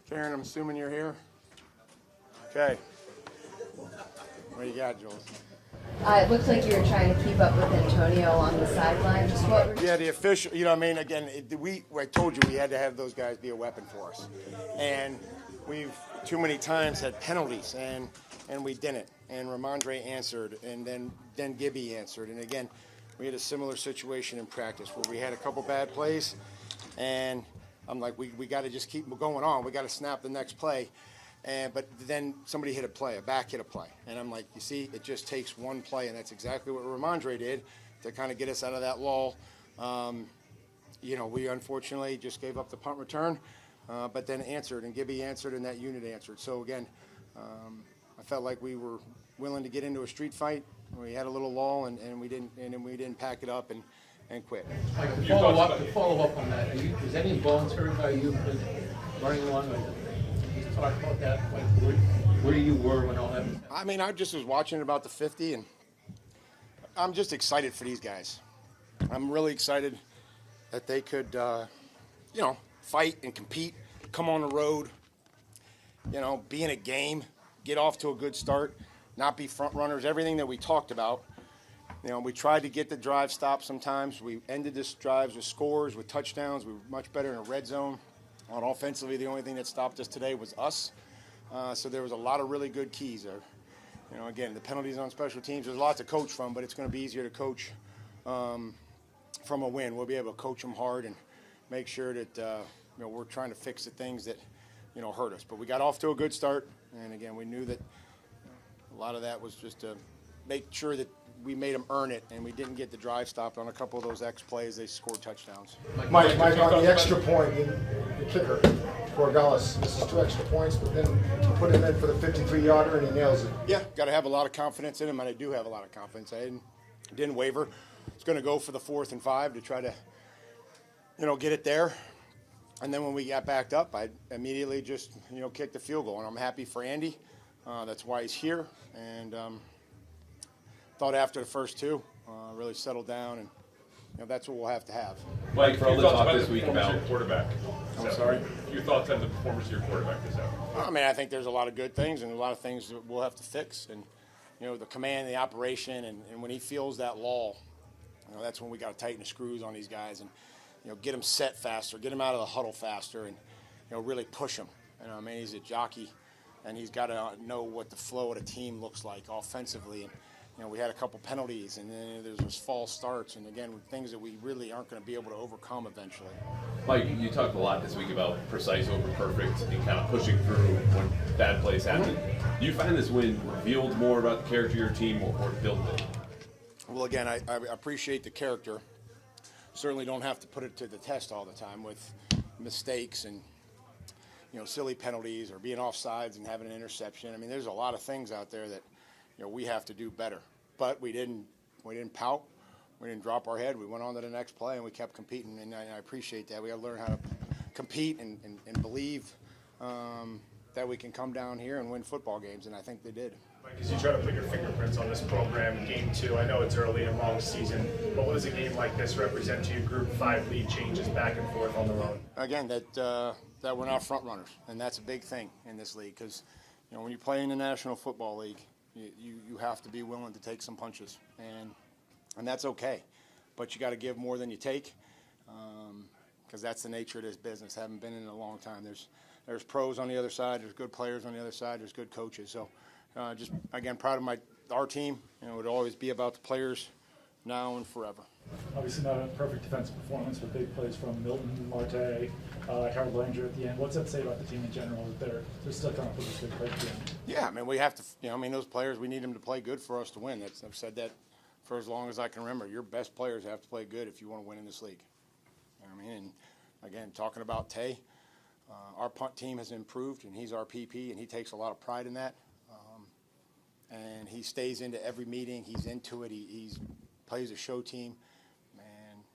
Karen, I'm assuming you're here? Okay. What do you got, Jules? It looked like you were trying to keep up with Antonio on the sideline. Just what were Yeah, the official, I mean, again, I told you we had to have those guys be a weapon for us. And we've too many times had penalties, and we didn't. And Ramondre answered, and then Gibby answered. And again, we had a similar situation in practice where we had a couple bad plays, and I'm like, we got to just keep going on. We got to snap the next play. But then somebody hit a back hit a play. And I'm like, you see, it just takes one play, and that's exactly what Ramondre did to kind of get us out of that lull. We unfortunately just gave up the punt return, but then answered, and Gibby answered, and that unit answered. So again, I felt like we were willing to get into a street fight. We had a little lull, and we didn't pack it up and quit. Like to follow up on that, is any involuntary by you running along? Just talk about that, like where you were when all that was happening. I mean, I just was watching about the 50, and I'm just excited for these guys. I'm really excited that they could, fight and compete, come on the road, be in a game, get off to a good start, not be front runners, everything that we talked about. We tried to get the drive stopped sometimes. We ended this drives with scores, with touchdowns. We were much better in a red zone. On offensively, the only thing that stopped us today was us. So there was a lot of really good keys there. Again, the penalties on special teams, there's a lot to coach from, but it's going to be easier to coach from a win. We'll be able to coach them hard and make sure that we're trying to fix the things that hurt us. But we got off to a good start, and again, we knew that a lot of that was just to make sure that we made them earn it, and we didn't get the drive stopped on a couple of those X plays. They scored touchdowns. Mike, on the extra point, the kicker for Gallus, this is 2 extra points, but then you put him in for the 53-yarder, and he nails it. Yeah, got to have a lot of confidence in him, and I do have a lot of confidence. I didn't waver. I was going to go for the 4th and 5 to try to, get it there. And then when we got backed up, I immediately just, kicked the field goal. And I'm happy for Andy. That's why he's here. And thought after the first 2, really settled down, and that's what we'll have to have. Mike, your thoughts about this week about your quarterback? I'm sorry? Your thoughts on the performance of your quarterback this afternoon? I mean, I think there's a lot of good things and a lot of things that we'll have to fix. And, the command, the operation, and when he feels that lull, that's when we got to tighten the screws on these guys and, get them set faster, get them out of the huddle faster, and, really push them. He's a jockey, and he's got to know what the flow of the team looks like offensively. And, we had a couple penalties, and then there's those false starts, and again, things that we really aren't going to be able to overcome eventually. Mike, you talked a lot this week about precise over perfect and kind of pushing through when bad plays happen. Do you find this win revealed more about the character of your team or built it? Well, again, I appreciate the character. Certainly don't have to put it to the test all the time with mistakes and silly penalties or being offsides and having an interception. I mean, there's a lot of things out there that we have to do better. But we didn't pout. We didn't drop our head. We went on to the next play, and we kept competing, and I appreciate that. We got to learn how to compete and believe that we can come down here and win football games, and I think they did. Mike, as you try to put your fingerprints on this program, Game 2, I know it's early and long season, but what does a game like this represent to you? Group 5 lead changes back and forth on the road. Again, that we're not front runners, and that's a big thing in this league because when you play in the National Football League, you have to be willing to take some punches, and that's okay. But you got to give more than you take because that's the nature of this business. Haven't been in it a long time. There's pros on the other side. There's good players on the other side. There's good coaches. So just, again, proud of our team. It would always be about the players now and forever. Obviously not a perfect defensive performance with big plays from Milton, Marte, Harold Langer at the end. What's that say about the team in general that they're still coming up with this good play at the end? Yeah, I mean, we have to, those players, we need them to play good for us to win. I've said that for as long as I can remember. Your best players have to play good if you want to win in this league. And again, talking about Tay, our punt team has improved, and he's our PP, and he takes a lot of pride in that. And he stays into every meeting. He's into it. He plays a show team.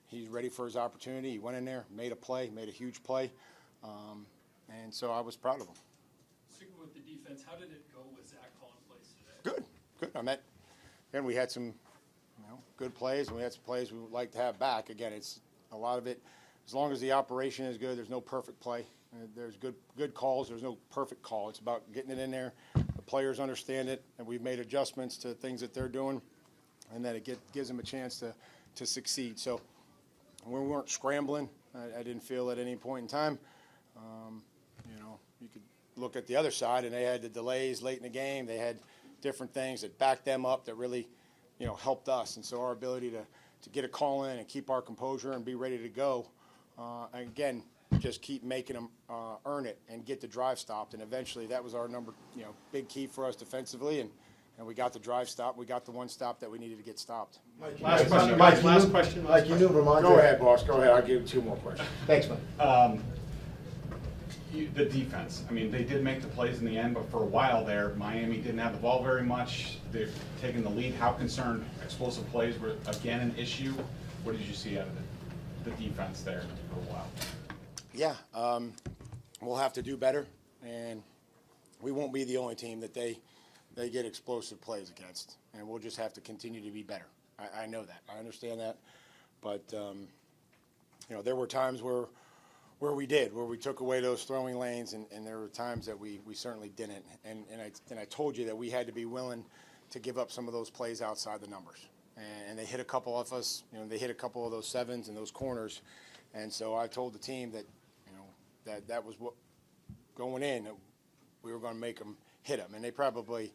He's ready for his opportunity. He went in there, made a huge play, and so I was proud of him. Sticking with the defense, how did it go with Zach calling plays today? Good. And we had some good plays, and we had some plays we would like to have back. Again, it's a lot of it as long as the operation is good, there's no perfect play. There's good calls. There's no perfect call. It's about getting it in there. The players understand it, and we've made adjustments to things that they're doing, and that it gives them a chance to succeed. So we weren't scrambling. I didn't feel at any point in time. You could look at the other side, and they had the delays late in the game. They had different things that backed them up that really, helped us. And so our ability to get a call in and keep our composure and be ready to go, again, just keep making them earn it and get the drive stopped. And eventually that was our big key for us defensively. And we got the drive stop. We got the one stop that we needed to get stopped. Last question. Last question. Like you knew Ramondre. Go ahead, boss. Go ahead. I'll give you 2 more questions. Thanks, Mike. The defense. I mean, they did make the plays in the end, but for a while there, Miami didn't have the ball very much. They've taken the lead. How concerned explosive plays were again an issue? What did you see out of the defense there for a while? Yeah, we'll have to do better, and we won't be the only team that they get explosive plays against, and we'll just have to continue to be better. I know that. I understand that, but there were times where we took away those throwing lanes, and there were times that we certainly didn't. And I told you that we had to be willing to give up some of those plays outside the numbers. And they hit a couple of us. They hit a couple of those sevens and those corners. And so I told the team that that was what going in, that we were going to make them hit them. And they probably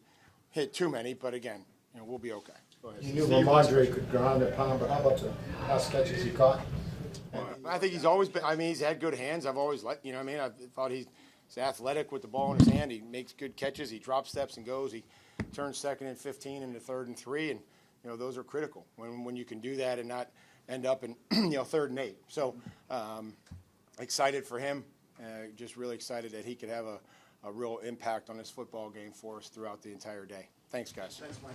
hit too many, but again, we'll be okay. Go ahead. You knew Ramondre could ground and pound, but how about the pass catches he caught? I think he's always been. He's had good hands. I've always liked. I thought he's athletic with the ball in his hand. He makes good catches. He drop steps and goes. He turns 2nd and 15 into 3rd and 3, and those are critical when you can do that and not end up in 3rd and 8. So excited for him. Just really excited that he could have a real impact on this football game for us throughout the entire day. Thanks, guys. Thanks, Mike.